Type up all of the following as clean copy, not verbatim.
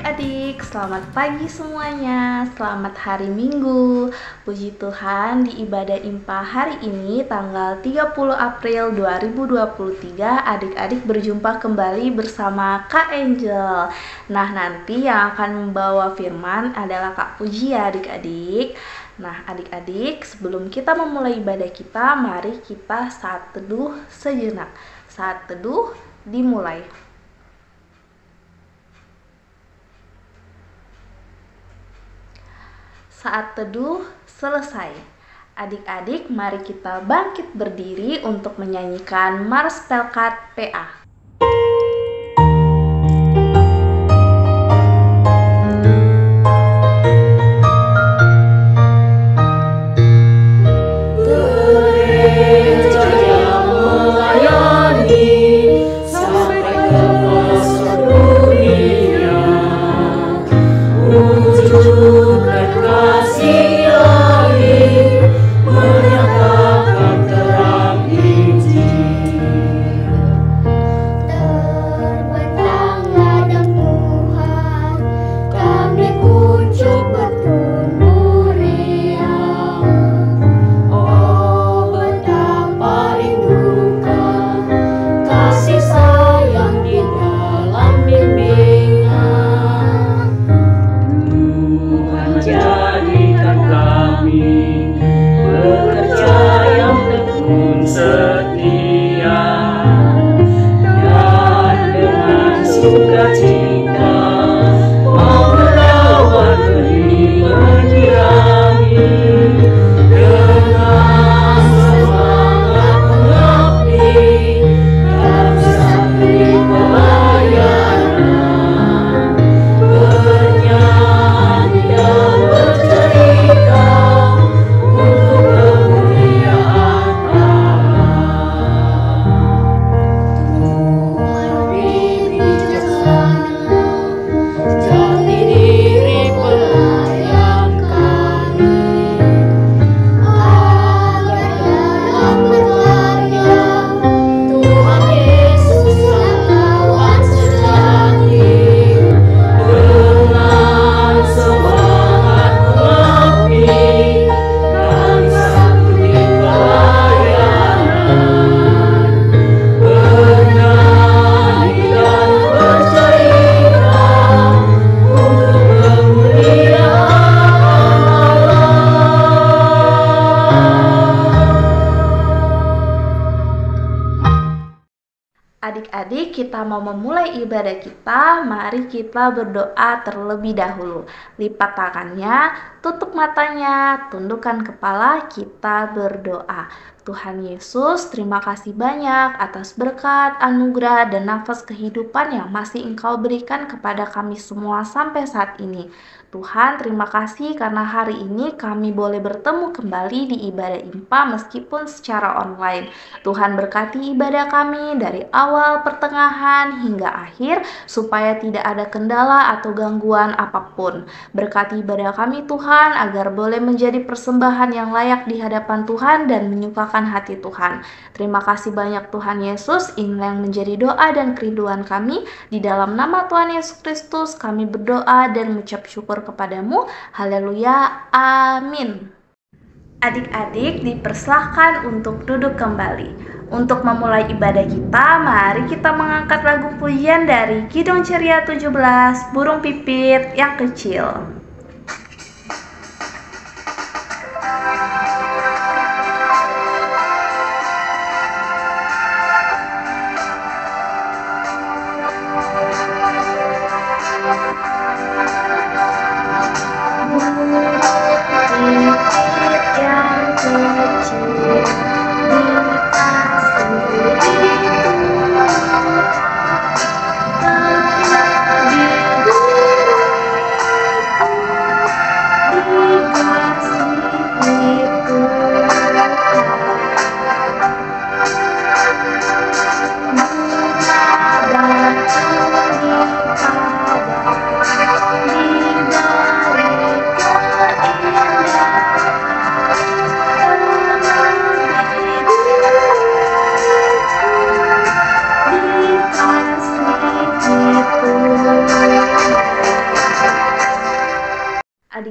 adik-adik, selamat pagi semuanya. Selamat hari Minggu. Puji Tuhan, di ibadah IMPA hari ini tanggal 30 April 2023, adik-adik berjumpa kembali bersama Kak Angel. Nah, nanti yang akan membawa firman adalah Kak Puji ya adik-adik. Nah, adik-adik, sebelum kita memulai ibadah kita, mari kita saat teduh sejenak. Saat teduh dimulai. Saat teduh selesai. Adik-adik, mari kita bangkit berdiri untuk menyanyikan Mars Pelkat PA. Adik-adik, kita mau memulai ibadah kita, mari kita berdoa terlebih dahulu. Lipat tangannya, tutup matanya, tundukkan kepala, kita berdoa. Tuhan Yesus, terima kasih banyak atas berkat, anugerah, dan nafas kehidupan yang masih Engkau berikan kepada kami semua sampai saat ini. Tuhan, terima kasih karena hari ini kami boleh bertemu kembali di ibadah IMPA meskipun secara online. Tuhan berkati ibadah kami dari awal, pertengahan, hingga akhir supaya tidak ada kendala atau gangguan apapun. Berkati ibadah kami Tuhan agar boleh menjadi persembahan yang layak di hadapan Tuhan dan menyukakan hati Tuhan. Terima kasih banyak Tuhan Yesus, inilah yang menjadi doa dan kerinduan kami. Di dalam nama Tuhan Yesus Kristus kami berdoa dan mengucap syukur kepadamu. Haleluya, amin. Adik-adik dipersilahkan untuk duduk kembali. Untuk memulai ibadah kita, mari kita mengangkat lagu pujian dari Kidung Ceria 17, Burung Pipit yang Kecil.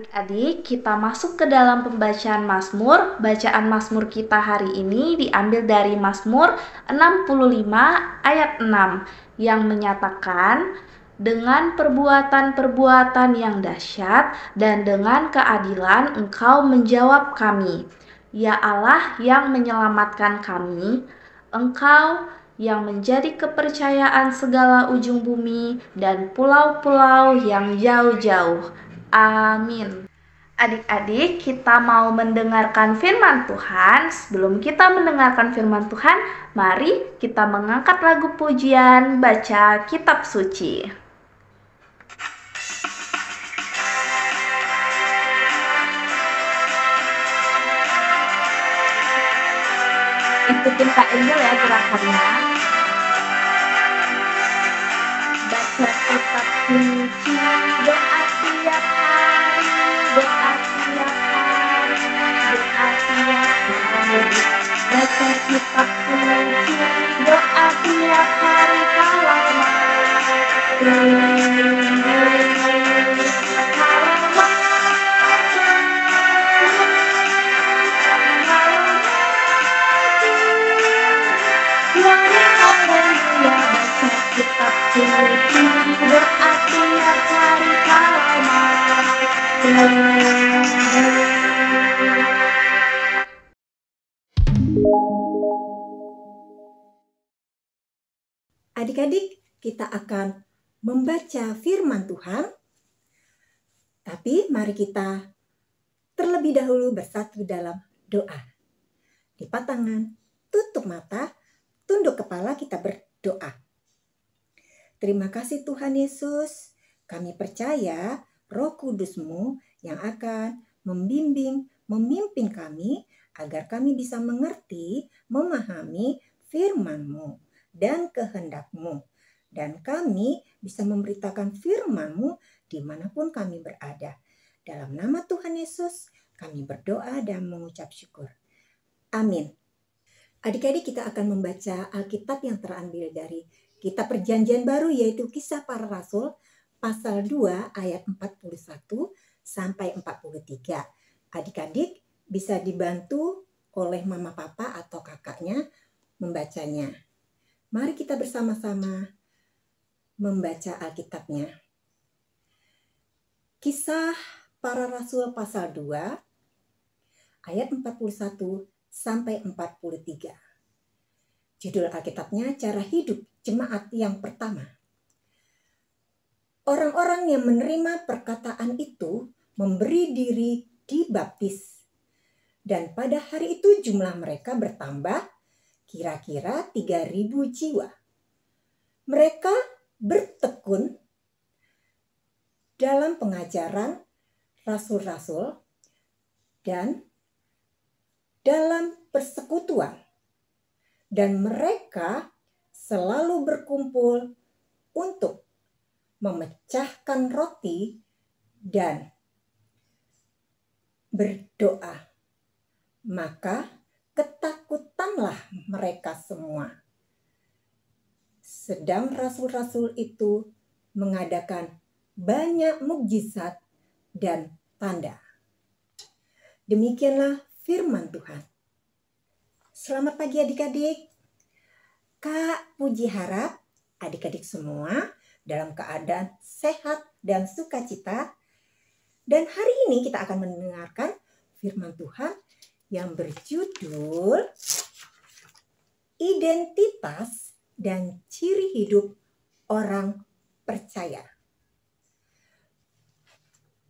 Adik-adik, kita masuk ke dalam pembacaan Mazmur. Bacaan Mazmur kita hari ini diambil dari Mazmur 65 ayat 6 yang menyatakan, dengan perbuatan-perbuatan yang dahsyat dan dengan keadilan Engkau menjawab kami. Ya Allah yang menyelamatkan kami, Engkau yang menjadi kepercayaan segala ujung bumi dan pulau-pulau yang jauh-jauh. Amin. Adik-adik, kita mau mendengarkan firman Tuhan. Sebelum kita mendengarkan firman Tuhan, mari kita mengangkat lagu pujian, baca kitab suci. Ikutin Kak Angel ya gerakannya. Baca kitab suci, doa tiap hari, doa tiap hari, doa tiap hari. Baca kitab suci, doa tiap hari kalau Adik-adik, kita akan membaca firman Tuhan, tapi mari kita terlebih dahulu bersatu dalam doa. Lipat tangan, tutup mata, tunduk kepala, kita berdoa. Terima kasih Tuhan Yesus, kami percaya Roh Kudus-Mu yang akan membimbing, memimpin kami agar kami bisa mengerti, memahami firman-Mu dan kehendak-Mu. Dan kami bisa memberitakan firman-Mu dimanapun kami berada. Dalam nama Tuhan Yesus, kami berdoa dan mengucap syukur. Amin. Adik-adik, kita akan membaca Alkitab yang terambil dari Kitab Perjanjian Baru, yaitu Kisah Para Rasul, pasal 2 ayat 41 sampai 43. Adik-adik bisa dibantu oleh mama papa atau kakaknya membacanya. Mari kita bersama-sama membaca Alkitabnya. Kisah Para Rasul pasal 2 ayat 41 sampai 43. Judul Alkitabnya Cara Hidup Jemaat yang Pertama. Orang-orang yang menerima perkataan itu memberi diri dibaptis. Dan pada hari itu jumlah mereka bertambah kira-kira 3.000 jiwa. Mereka bertekun dalam pengajaran rasul-rasul dan dalam persekutuan. Dan mereka selalu berkumpul untuk memecahkan roti dan berdoa. Maka ketakutanlah mereka semua. Sedang rasul-rasul itu mengadakan banyak mukjizat dan tanda. Demikianlah firman Tuhan. Selamat pagi adik-adik. Kak Puji harap adik-adik semua dalam keadaan sehat dan sukacita. Dan hari ini kita akan mendengarkan firman Tuhan yang berjudul Identitas dan Ciri Hidup Orang Percaya.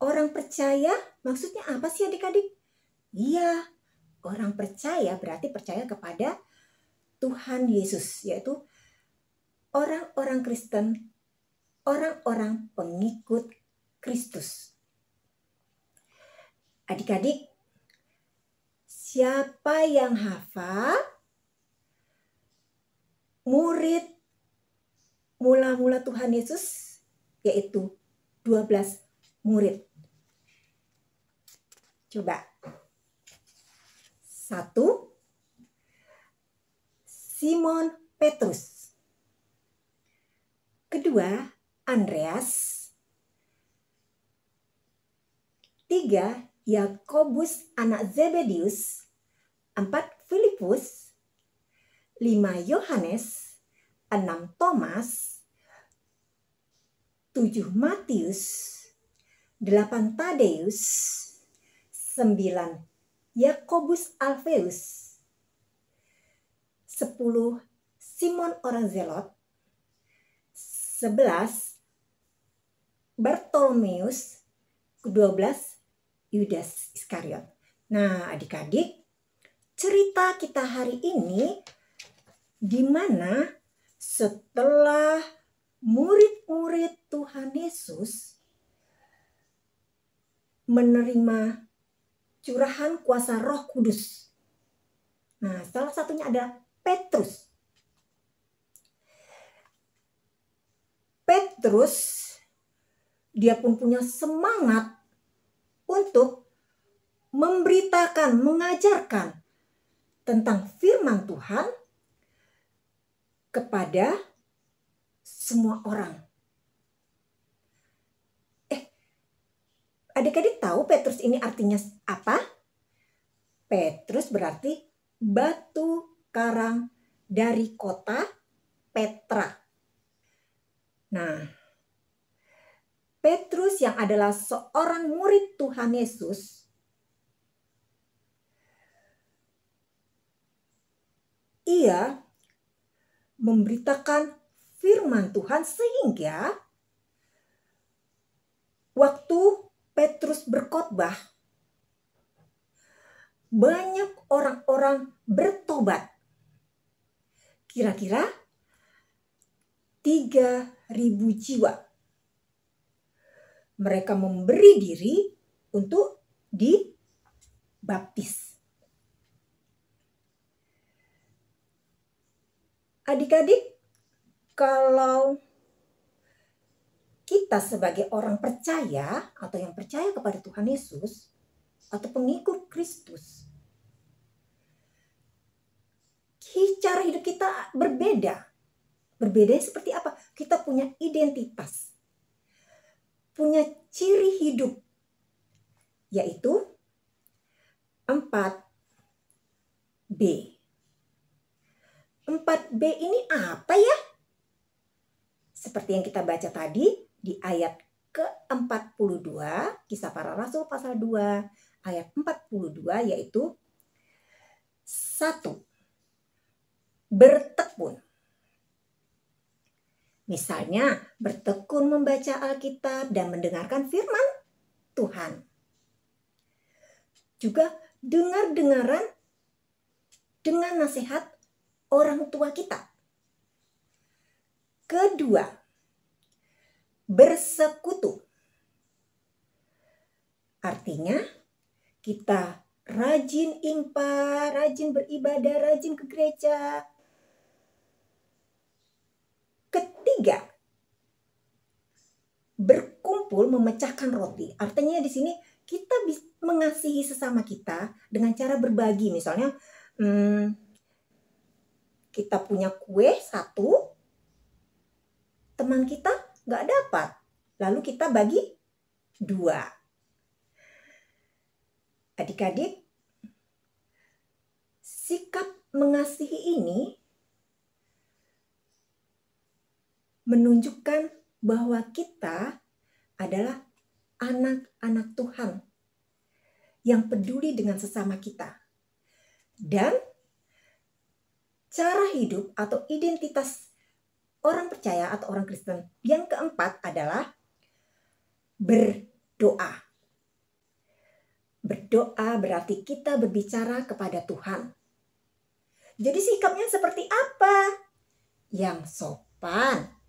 Orang percaya maksudnya apa sih adik-adik? Iya, orang percaya berarti percaya kepada Tuhan Yesus, yaitu orang-orang Kristen, orang-orang pengikut Kristus. Adik-adik, siapa yang hafal murid mula-mula Tuhan Yesus, yaitu 12 murid? Coba. 1. Simon Petrus. Kedua, Andreas. 3. 3. Yakobus anak Zebedius. 4. Filipus. 5. Yohanes. 6. Thomas. 7. Matius. 8. Tadeus. 9. Yakobus Alfeus. 10. Simon orang Zelot. 11. Bartolomeus. 12. Yudas Iskariot. Nah, adik-adik, cerita kita hari ini di mana setelah murid-murid Tuhan Yesus menerima curahan kuasa Roh Kudus. Nah, salah satunya ada Petrus. Petrus, dia pun punya semangat untuk memberitakan, mengajarkan tentang firman Tuhan kepada semua orang. Adik-adik tahu Petrus ini artinya apa? Petrus berarti batu karang dari kota Petra. Nah, Petrus yang adalah seorang murid Tuhan Yesus, ia memberitakan firman Tuhan sehingga waktu Petrus berkhotbah, banyak orang-orang bertobat. Kira-kira 3.000 jiwa. Mereka memberi diri untuk dibaptis. Adik-adik, kalau kita sebagai orang percaya atau yang percaya kepada Tuhan Yesus atau pengikut Kristus, cara hidup kita berbeda. Berbeda seperti apa? Kita punya identitas, punya ciri hidup, yaitu 4B. 4B ini apa ya? Seperti yang kita baca tadi di ayat ke-42, Kisah Para Rasul pasal 2, ayat 42, yaitu 1. Bertekun. Misalnya, bertekun membaca Alkitab dan mendengarkan firman Tuhan. Juga dengar-dengaran dengan nasihat orang tua kita. Kedua, bersekutu. Artinya, kita rajin impa, rajin beribadah, rajin ke gereja. Ketiga, berkumpul memecahkan roti. Artinya di sini kita mengasihi sesama kita dengan cara berbagi. Misalnya kita punya kue 1, teman kita nggak dapat, lalu kita bagi 2. Adik-adik, sikap mengasihi ini menunjukkan bahwa kita adalah anak-anak Tuhan yang peduli dengan sesama kita. Dan cara hidup atau identitas orang percaya atau orang Kristen yang keempat adalah berdoa. Berdoa berarti kita berbicara kepada Tuhan. Jadi sikapnya seperti apa? Yang sopan.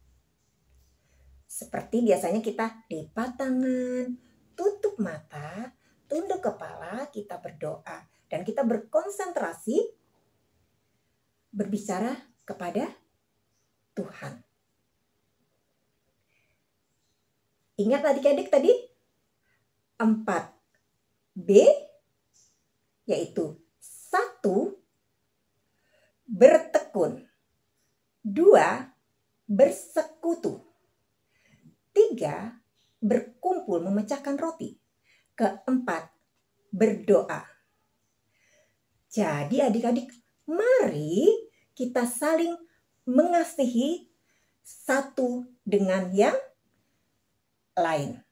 Seperti biasanya kita lipat tangan, tutup mata, tunduk kepala, kita berdoa. Dan kita berkonsentrasi berbicara kepada Tuhan. Ingat adik-adik tadi 4B, yaitu 1. Bertekun, 2. Bersekutu, 3. Berkumpul memecahkan roti, keempat, berdoa. Jadi adik-adik, mari kita saling mengasihi satu dengan yang lain.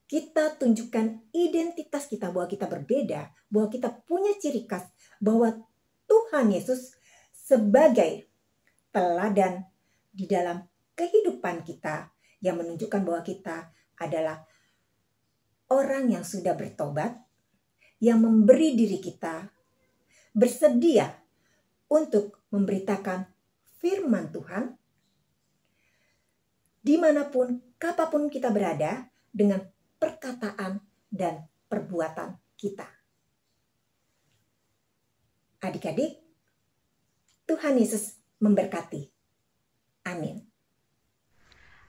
Kita tunjukkan identitas kita, bahwa kita berbeda, bahwa kita punya ciri khas, bahwa Tuhan Yesus sebagai teladan di dalam kehidupan kita yang menunjukkan bahwa kita adalah orang yang sudah bertobat, yang memberi diri kita, bersedia untuk memberitakan firman Tuhan dimanapun, kapanpun kita berada, dengan perkataan dan perbuatan kita. Adik-adik, Tuhan Yesus memberkati. Amin.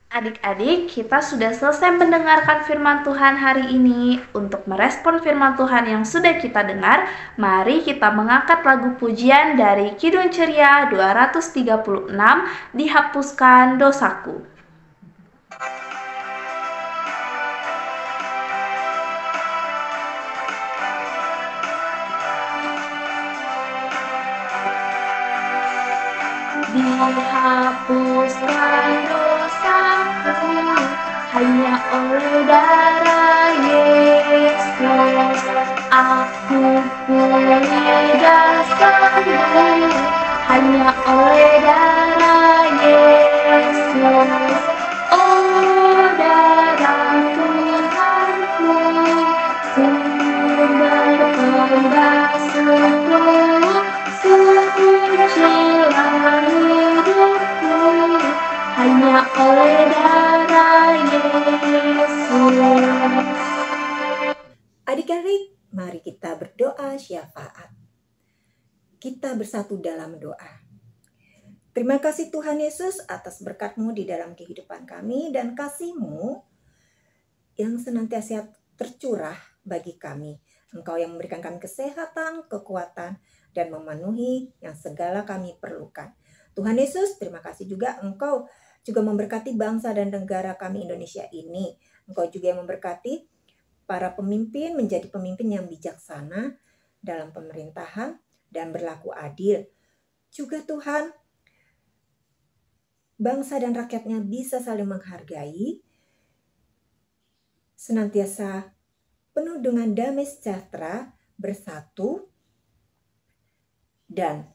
Adik-adik, kita sudah selesai mendengarkan firman Tuhan hari ini. Untuk merespon firman Tuhan yang sudah kita dengar, mari kita mengangkat lagu pujian dari Kidung Ceria 236, Dihapuskan Dosaku. Dihapuskan dosaku hanya oleh darah Yesus. Aku pulih dan sembuh hanya oleh darah Yesus. Oh, darah Tuhanku, sumber pembasuhku, sucilah hidupku hanya oleh darah Yesus. Adik-adik, mari kita berdoa syafaat. Kita bersatu dalam doa. Terima kasih Tuhan Yesus atas berkat-Mu di dalam kehidupan kami dan kasih-Mu yang senantiasa tercurah bagi kami. Engkau yang memberikan kami kesehatan, kekuatan, dan memenuhi yang segala kami perlukan. Tuhan Yesus, terima kasih juga Engkau juga memberkati bangsa dan negara kami Indonesia ini. Engkau juga yang memberkati para pemimpin menjadi pemimpin yang bijaksana dalam pemerintahan dan berlaku adil. Juga Tuhan, bangsa dan rakyatnya bisa saling menghargai, senantiasa penuh dengan damai sejahtera, bersatu, dan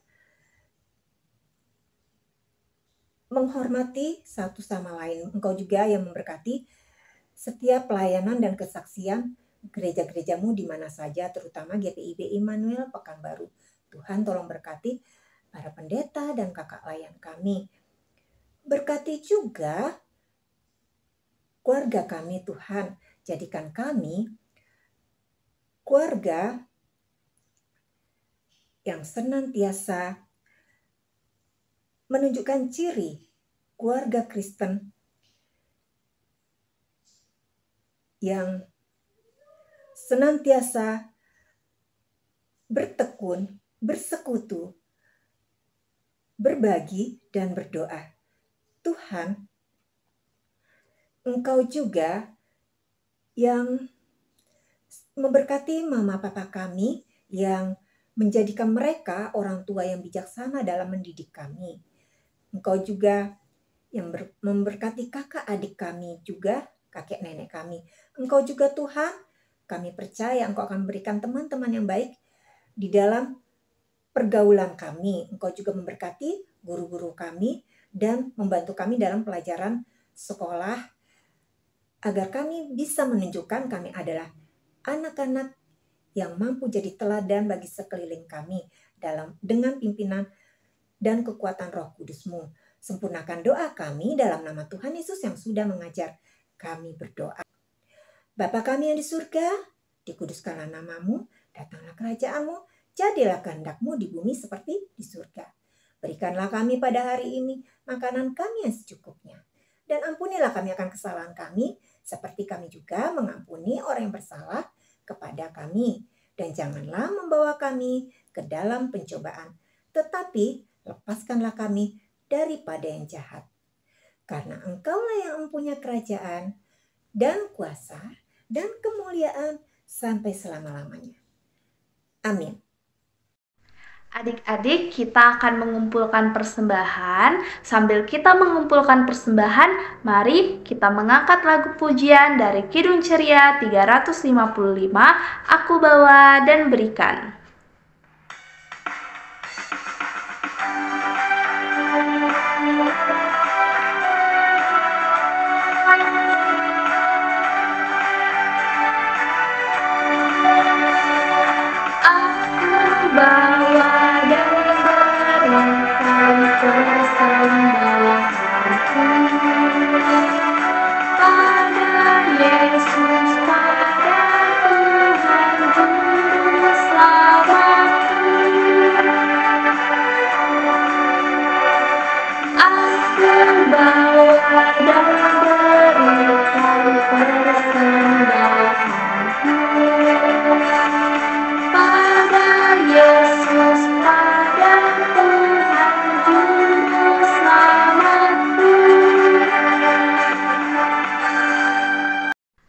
menghormati satu sama lain. Engkau juga yang memberkati setiap pelayanan dan kesaksian gereja-gerejamu di mana saja, terutama GPIB Immanuel Pekanbaru. Tuhan tolong berkati para pendeta dan kakak layan kami. Berkati juga keluarga kami Tuhan. Jadikan kami keluarga yang senantiasa menunjukkan ciri keluarga Kristen yang senantiasa bertekun, bersekutu, berbagi, dan berdoa. Tuhan, Engkau juga yang memberkati mama papa kami yang menjadikan mereka orang tua yang bijaksana dalam mendidik kami. Engkau juga yang memberkati kakak adik kami juga, kakek nenek kami. Engkau juga Tuhan, kami percaya Engkau akan memberikan teman-teman yang baik di dalam pergaulan kami. Engkau juga memberkati guru-guru kami dan membantu kami dalam pelajaran sekolah agar kami bisa menunjukkan kami adalah anak-anak yang mampu jadi teladan bagi sekeliling kami dengan pimpinan dan kekuatan Roh Kudus-Mu. Sempurnakan doa kami dalam nama Tuhan Yesus yang sudah mengajar kami berdoa. Bapa kami yang di surga, dikuduskanlah nama-Mu, datanglah kerajaan-Mu, jadilah kehendak-Mu di bumi seperti di surga. Berikanlah kami pada hari ini makanan kami yang secukupnya. Dan ampunilah kami akan kesalahan kami, seperti kami juga mengampuni orang yang bersalah kepada kami. Dan janganlah membawa kami ke dalam pencobaan, tetapi lepaskanlah kami daripada yang jahat. Karena Engkaulah yang mempunyai kerajaan, dan kuasa, dan kemuliaan sampai selama-lamanya. Amin. Adik-adik, kita akan mengumpulkan persembahan. Sambil kita mengumpulkan persembahan, mari kita mengangkat lagu pujian dari Kidung Ceria 355, Aku Bawa dan Berikan.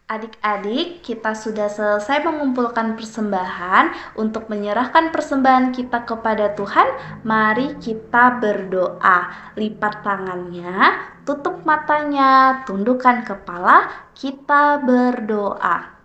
Adik-adik, kita sudah selesai mengumpulkan persembahan. Untuk menyerahkan persembahan kita kepada Tuhan, mari kita berdoa. Lipat tangannya, tutup matanya, tundukkan kepala, kita berdoa.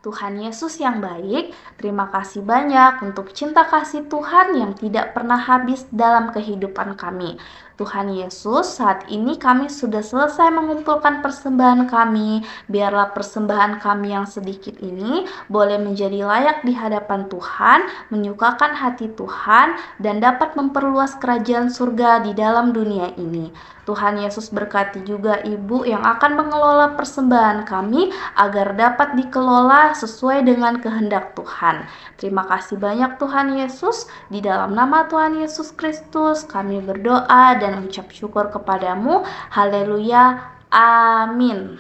Tuhan Yesus yang baik, terima kasih banyak untuk cinta kasih Tuhan yang tidak pernah habis dalam kehidupan kami. Tuhan Yesus, saat ini kami sudah selesai mengumpulkan persembahan kami. Biarlah persembahan kami yang sedikit ini boleh menjadi layak di hadapan Tuhan, menyukakan hati Tuhan, dan dapat memperluas kerajaan surga di dalam dunia ini. Tuhan Yesus berkati juga ibu yang akan mengelola persembahan kami agar dapat dikelola sesuai dengan kehendak Tuhan. Terima kasih banyak Tuhan Yesus. Di dalam nama Tuhan Yesus Kristus kami berdoa dan mengucap syukur kepadamu. Haleluya. Amin.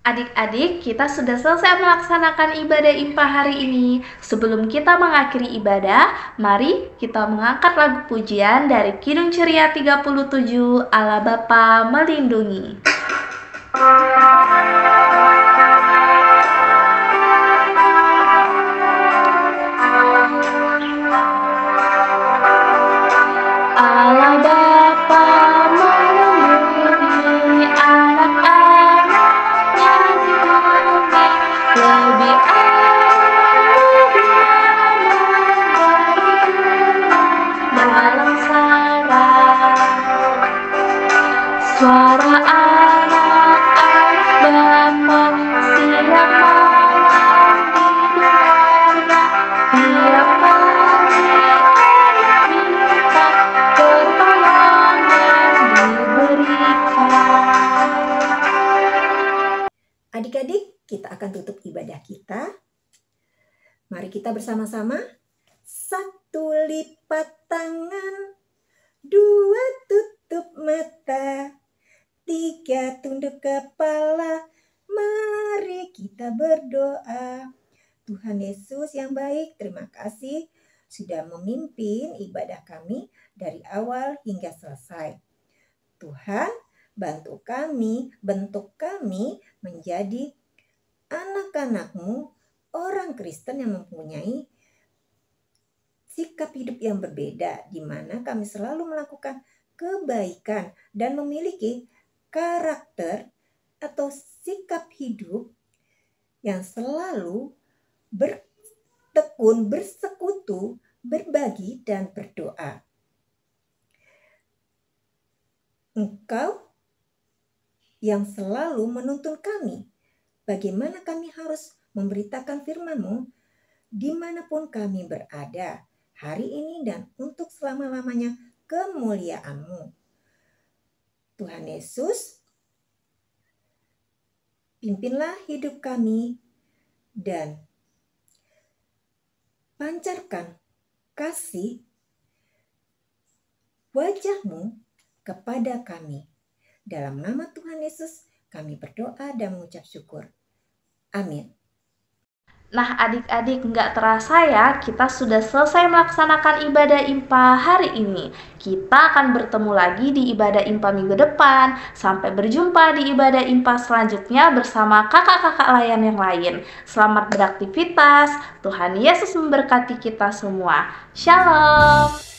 Adik-adik, kita sudah selesai melaksanakan ibadah IMPA hari ini. Sebelum kita mengakhiri ibadah, mari kita mengangkat lagu pujian dari Kidung Ceria 37, Allah Bapa Melindungi. Allah Bapa melindungi anak-anaknya di bumi, lebih dalam suara anak-anak Bapa siang malam didengarnya, tiap pagi minta pertolongan diberikan. Adik-adik, kita akan tutup ibadah kita. Mari kita bersama-sama. 1 lipat tangan, 2 tutup mata, 3 tunduk kepala. Mari kita berdoa. Tuhan Yesus yang baik, terima kasih sudah memimpin ibadah kami dari awal hingga selesai. Tuhan, bantu kami, bentuk kami menjadi anak-anak-Mu, orang Kristen yang mempunyai sikap hidup yang berbeda, di mana kami selalu melakukan kebaikan dan memiliki karakter atau sikap hidup yang selalu bertekun, bersekutu, berbagi, dan berdoa. Engkau yang selalu menuntun kami, bagaimana kami harus memberitakan firman-Mu dimanapun kami berada, hari ini dan untuk selama-lamanya kemuliaan-Mu. Tuhan Yesus, pimpinlah hidup kami dan pancarkan kasih wajah-Mu kepada kami. Dalam nama Tuhan Yesus kami berdoa dan mengucap syukur. Amin. Nah, adik-adik, nggak terasa ya, kita sudah selesai melaksanakan ibadah IMPA hari ini. Kita akan bertemu lagi di ibadah IMPA minggu depan. Sampai berjumpa di ibadah IMPA selanjutnya bersama kakak-kakak layan yang lain. Selamat beraktivitas, Tuhan Yesus memberkati kita semua. Shalom.